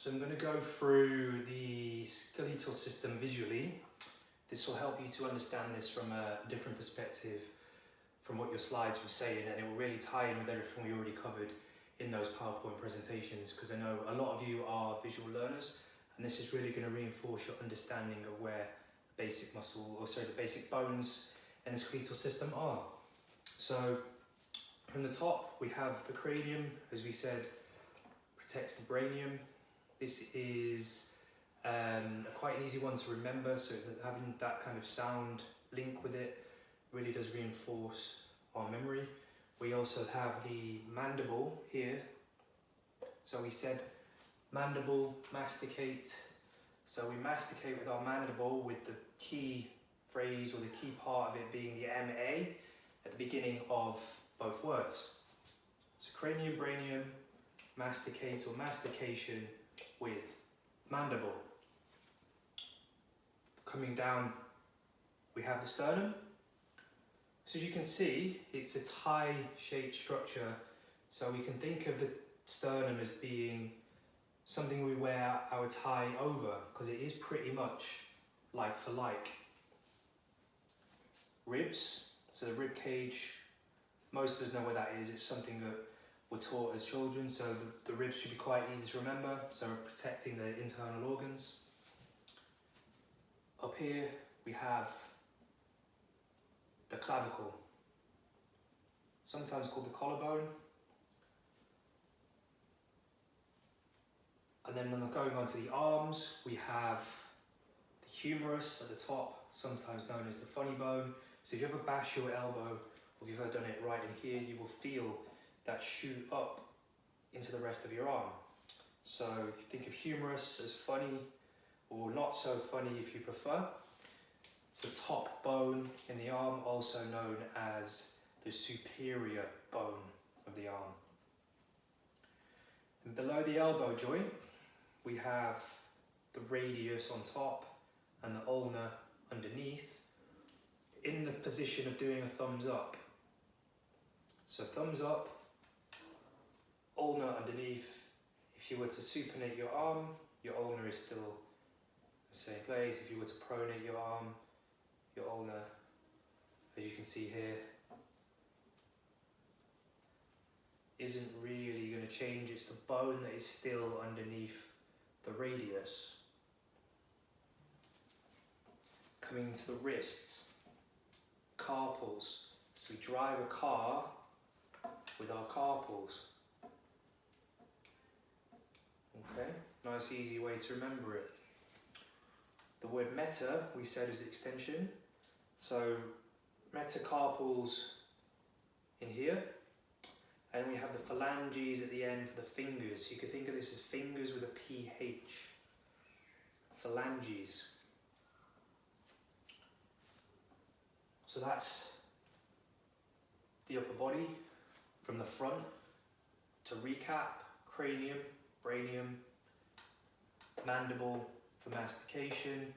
So I'm going to go through the skeletal system visually. This will help you to understand this from a different perspective from what your slides were saying, and it will really tie in with everything we already covered in those PowerPoint presentations, because I know a lot of you are visual learners, and this is really going to reinforce your understanding of where the basic muscle, or sorry, the basic bones in the skeletal system are. So from the top we have the cranium, as we said, protects the brainium. This is quite an easy one to remember, so that having that kind of sound link with it really does reinforce our memory. We also have the mandible here. So we said mandible, masticate. So we masticate with our mandible, with the key phrase or the key part of it being the MA at the beginning of both words. So cranium, brainium, masticate or mastication with mandible. Coming down, we have the sternum. So as you can see, it's a tie-shaped structure. So we can think of the sternum as being something we wear our tie over, because it is pretty much like for like. Ribs, so the rib cage, most of us know where that is. It's something that we're taught as children, so the ribs should be quite easy to remember, so we're protecting the internal organs. Up here we have the clavicle, sometimes called the collarbone. And then going on to the arms, we have the humerus at the top, sometimes known as the funny bone. So if you ever bash your elbow, or if you've ever done it right in here, you will feel that shoot up into the rest of your arm. So if you think of humerus as funny, or not so funny if you prefer, it's the top bone in the arm, also known as the superior bone of the arm. And below the elbow joint, we have the radius on top and the ulna underneath, in the position of doing a thumbs up. So thumbs up, ulna underneath. If you were to supinate your arm, your ulna is still the same place. If you were to pronate your arm, your ulna, as you can see here, isn't really going to change. It's the bone that is still underneath the radius. Coming to the wrists, carpals. So we drive a car with our carpals. Okay, nice easy way to remember it. The word meta, we said, is extension. So metacarpals in here. And we have the phalanges at the end for the fingers. So you could think of this as fingers with a PH. Phalanges. So that's the upper body from the front. To recap, cranium, brainium, mandible for mastication,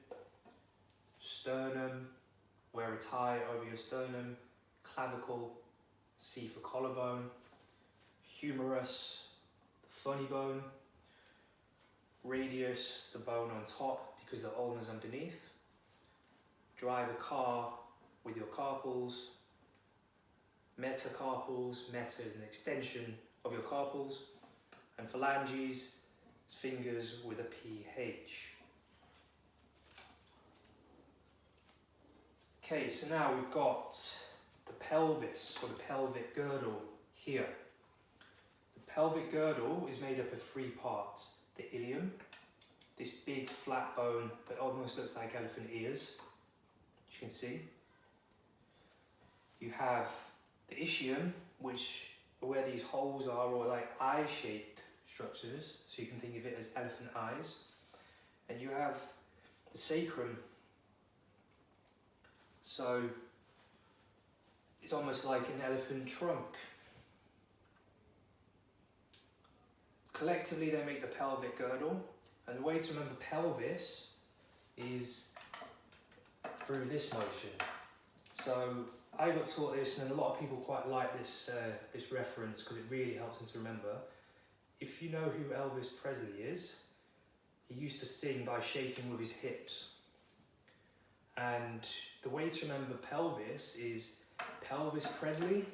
sternum, wear a tie over your sternum, clavicle, C for collarbone, humerus, the funny bone, radius, the bone on top because the ulna's underneath, drive a car with your carpals, metacarpals, meta is an extension of your carpals, and phalanges, fingers with a PH. Okay, so now we've got the pelvis, or the pelvic girdle here. The pelvic girdle is made up of three parts. The ilium, this big flat bone that almost looks like elephant ears, as you can see. You have the ischium, which are where these holes are, or like eye-shaped structures, so you can think of it as elephant eyes. And you have the sacrum. So it's almost like an elephant trunk. Collectively they make the pelvic girdle, and the way to remember pelvis is through this motion. So I got taught this, and a lot of people quite like this reference because it really helps them to remember. If you know who Elvis Presley is, he used to sing by shaking with his hips. And the way to remember Pelvis is Pelvis Presley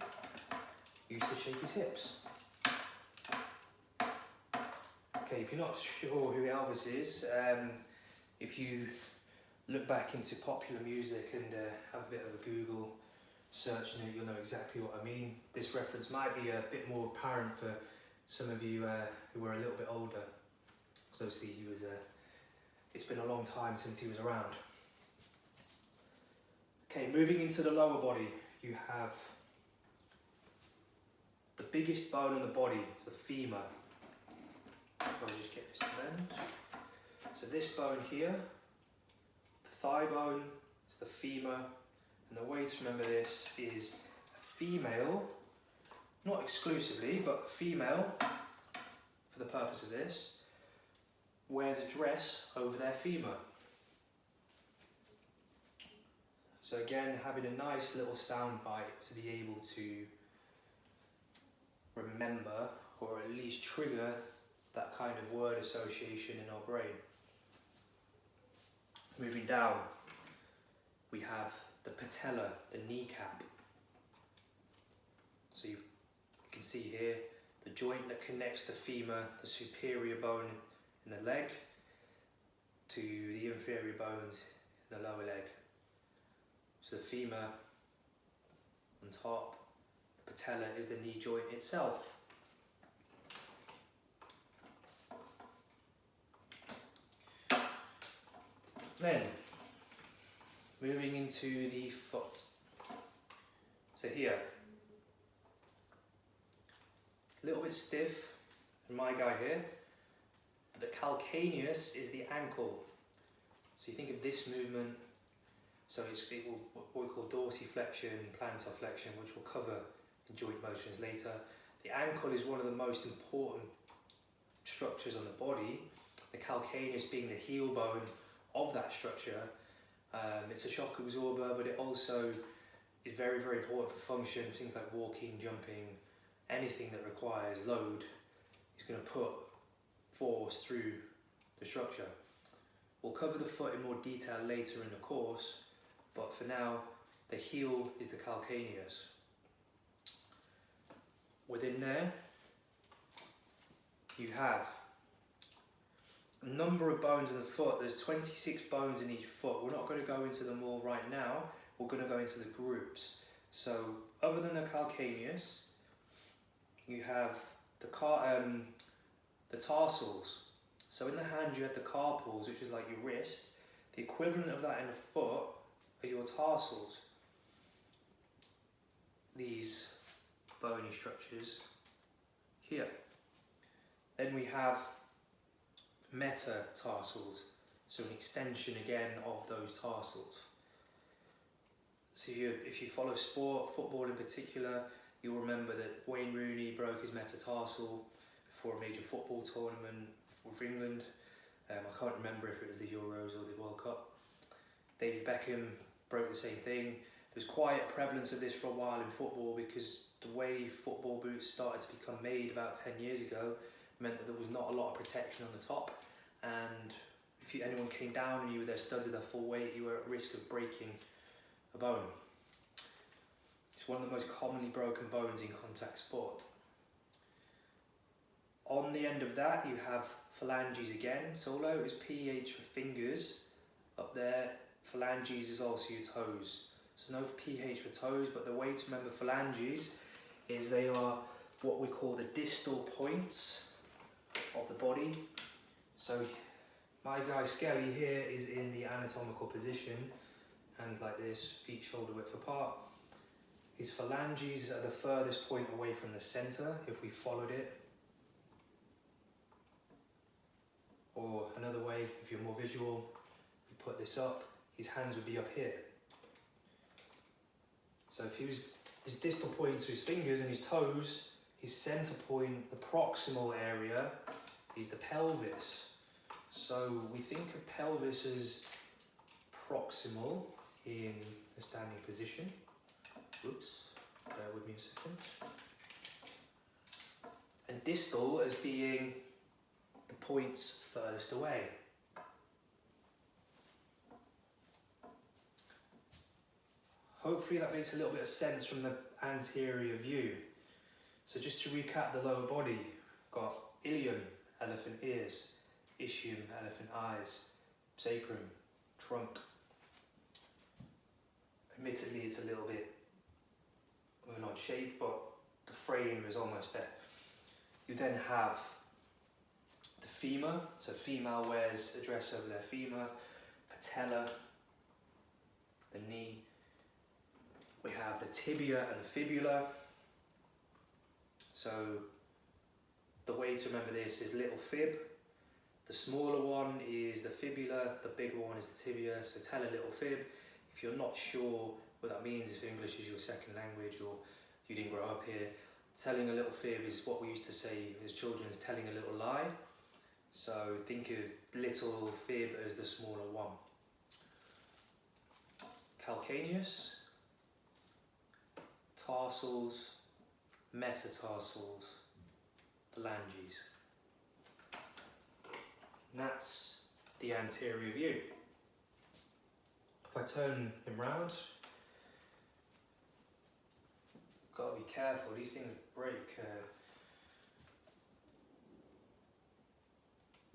used to shake his hips. Okay, if you're not sure who Elvis is, if you look back into popular music and have a bit of a Google search, you'll know exactly what I mean. This reference might be a bit more apparent for some of you who are a little bit older, because obviously it's been a long time since he was around. Okay, moving into the lower body, you have the biggest bone in the body, it's the femur. If I just get this to bend. So this bone here, the thigh bone, is the femur, and the way to remember this is a female, not exclusively, but female, for the purpose of this, wears a dress over their femur. So again, having a nice little sound bite to be able to remember, or at least trigger, that kind of word association in our brain. Moving down, we have the patella, the kneecap. So you can see here the joint that connects the femur, the superior bone in the leg, to the inferior bones in the lower leg. So the femur on top, the patella is the knee joint itself. Then, moving into the foot. So here, a little bit stiff, and my guy here, but the calcaneus is the ankle. So you think of this movement, so what we call dorsiflexion, plantar flexion, which we'll cover in joint motions later. The ankle is one of the most important structures on the body, the calcaneus being the heel bone of that structure. It's a shock absorber, but it also is very, very important for function. Things like walking, jumping, anything that requires load is going to put force through the structure. We'll cover the foot in more detail later in the course, but for now, the heel is the calcaneus. Within there, you have a number of bones in the foot. There's 26 bones in each foot. We're not going to go into them all right now. We're going to go into the groups. So, other than the calcaneus, you have the tarsals. So in the hand you have the carpals, which is like your wrist. The equivalent of that in the foot are your tarsals. These bony structures here. Then we have metatarsals, so an extension again of those tarsals. So if you follow sport, football in particular, you'll remember that Wayne Rooney broke his metatarsal before a major football tournament for England. I can't remember if it was the Euros or the World Cup. David Beckham broke the same thing. There was quite a prevalence of this for a while in football, because the way football boots started to become made about 10 years ago meant that there was not a lot of protection on the top, and if anyone came down and you were their studs at their full weight, you were at risk of breaking a bone. It's one of the most commonly broken bones in contact sport. On the end of that you have phalanges again. Solo is PH for fingers. Up there, phalanges is also your toes. So no PH for toes, but the way to remember phalanges is they are what we call the distal points of the body. So my guy Skelly here is in the anatomical position, hands like this, feet shoulder width apart. His phalanges are the furthest point away from the centre if we followed it. Or another way, if you're more visual, you put this up, his hands would be up here. So if his distal points are his fingers and his toes, his centre point, the proximal area, is the pelvis. So we think of pelvis as proximal in a standing position. Oops, bear with me a second. And distal as being the points furthest away. Hopefully that makes a little bit of sense from the anterior view. So just to recap the lower body, got ilium, elephant ears, ischium, elephant eyes, sacrum, trunk. Admittedly it's a little bit of an odd shape, but the frame is almost there. You then have the femur, so female wears a dress over their femur, patella, the knee. We have the tibia and the fibula. So the way to remember this is little fib. The smaller one is the fibula, the bigger one is the tibia, so tell a little fib. If you're not sure what that means, if English is your second language or you didn't grow up here, telling a little fib is what we used to say as children, is telling a little lie. So think of little fib as the smaller one. Calcaneus, tarsals, metatarsals, phalanges. And that's the anterior view. If I turn him round, gotta be careful, these things break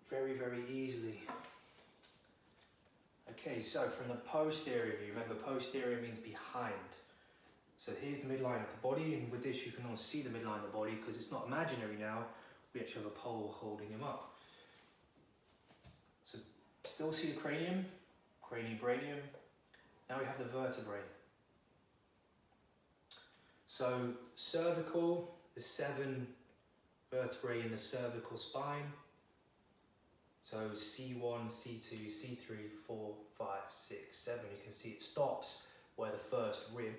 very, very easily. Okay, so from the posterior view, remember posterior means behind. So here's the midline of the body, and with this you can all see the midline of the body because it's not imaginary now, we actually have a pole holding him up. So still see the cranium, cranium. Now we have the vertebrae. So cervical, there's 7 vertebrae in the cervical spine. So C1, C2, C3, 4, 5, 6, 7. You can see it stops where the first rib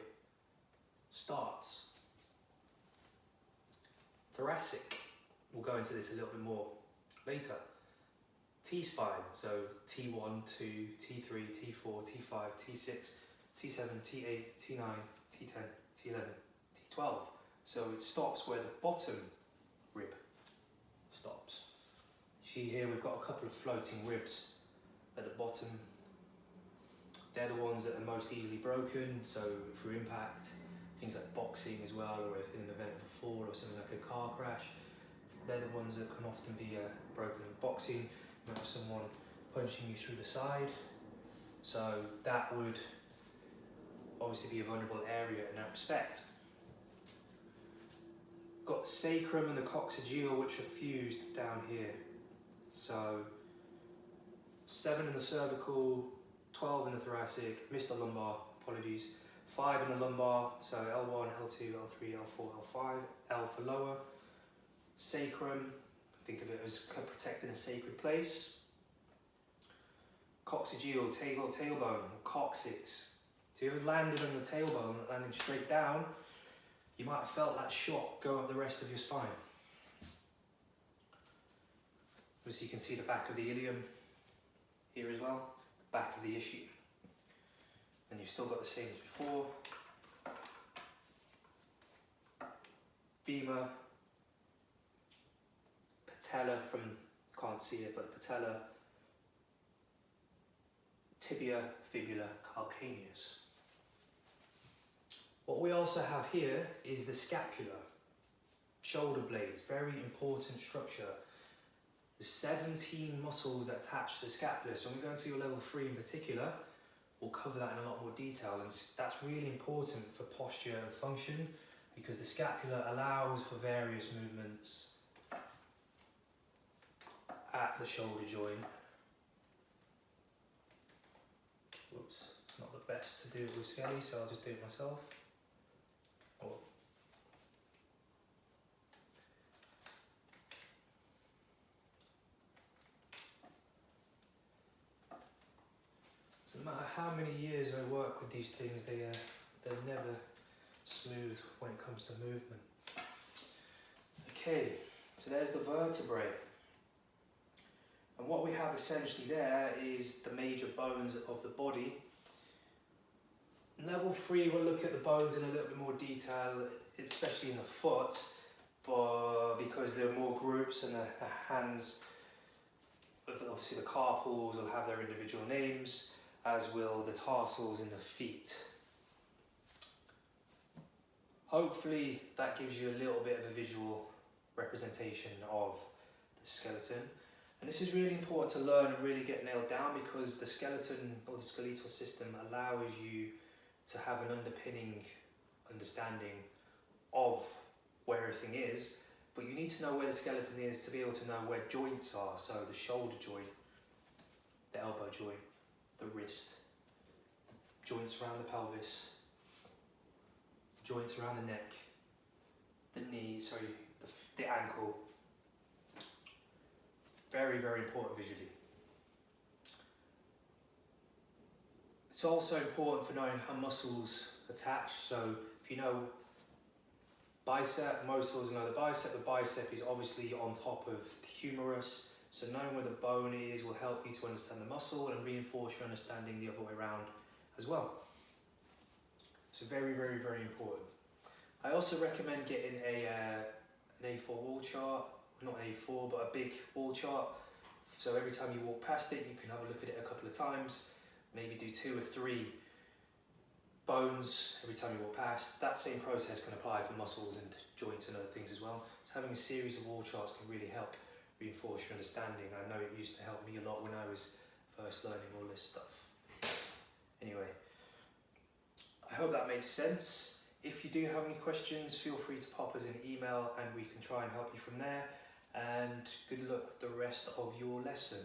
starts. Thoracic, we'll go into this a little bit more later. T-spine, so T1, 2, T3, T4, T5, T6, T7, T8, T9, T10, T11, T12. So it stops where the bottom rib stops. See here we've got a couple of floating ribs at the bottom. They're the ones that are most easily broken, so through impact, things like boxing as well, or in an event of a fall or something like a car crash, they're the ones that can often be broken in boxing. You have someone punching you through the side, so that would obviously be a vulnerable area in that respect. Got the sacrum and the coccygeal, which are fused down here. So 7 in the cervical, 12 in the thoracic, missed the lumbar, apologies, 5 in the lumbar, so L1, L2, L3, L4, L5, L for lower. Sacrum, think of it as protecting a sacred place. Coccygeal, tailbone, coccyx. So you ever landed on your tailbone, landing straight down, you might have felt that shock go up the rest of your spine. Obviously you can see the back of the ilium here as well, back of the ischium. And you've still got the same as before. Femur, patella from, can't see it, but patella, tibia, fibula, calcaneus. What we also have here is the scapula, shoulder blades, very important structure. There's 17 muscles that attach to the scapula, so when we go into your level 3 in particular, we'll cover that in a lot more detail, and that's really important for posture and function because the scapula allows for various movements at the shoulder joint. Whoops, not the best to do it with Skelly, so I'll just do it myself. Oh. No matter how many years I work with these things, they're never smooth when it comes to movement. Okay, so there's the vertebrae. And what we have essentially there is the major bones of the body. In level 3, we'll look at the bones in a little bit more detail, especially in the foot, but because there are more groups and the hands, obviously the carpals will have their individual names, as will the tarsals in the feet. Hopefully that gives you a little bit of a visual representation of the skeleton. And this is really important to learn and really get nailed down, because the skeleton or the skeletal system allows you to have an underpinning understanding of where everything is, but you need to know where the skeleton is to be able to know where joints are. So the shoulder joint, the elbow joint, the wrist, joints around the pelvis, joints around the neck, the knee, the ankle. Very, very important visually. It's also important for knowing how muscles attach. So if you know bicep, most of us know the bicep is obviously on top of the humerus. So knowing where the bone is will help you to understand the muscle and reinforce your understanding the other way around as well. So very, very, very important. I also recommend getting an A4 wall chart, not an A4, but a big wall chart. So every time you walk past it, you can have a look at it a couple of times, maybe do 2 or 3 bones every time you walk past. That same process can apply for muscles and joints and other things as well. So having a series of wall charts can really help reinforce your understanding. I know it used to help me a lot when I was first learning all this stuff. Anyway, I hope that makes sense. If you do have any questions, feel free to pop us an email and we can try and help you from there. And good luck with the rest of your lesson.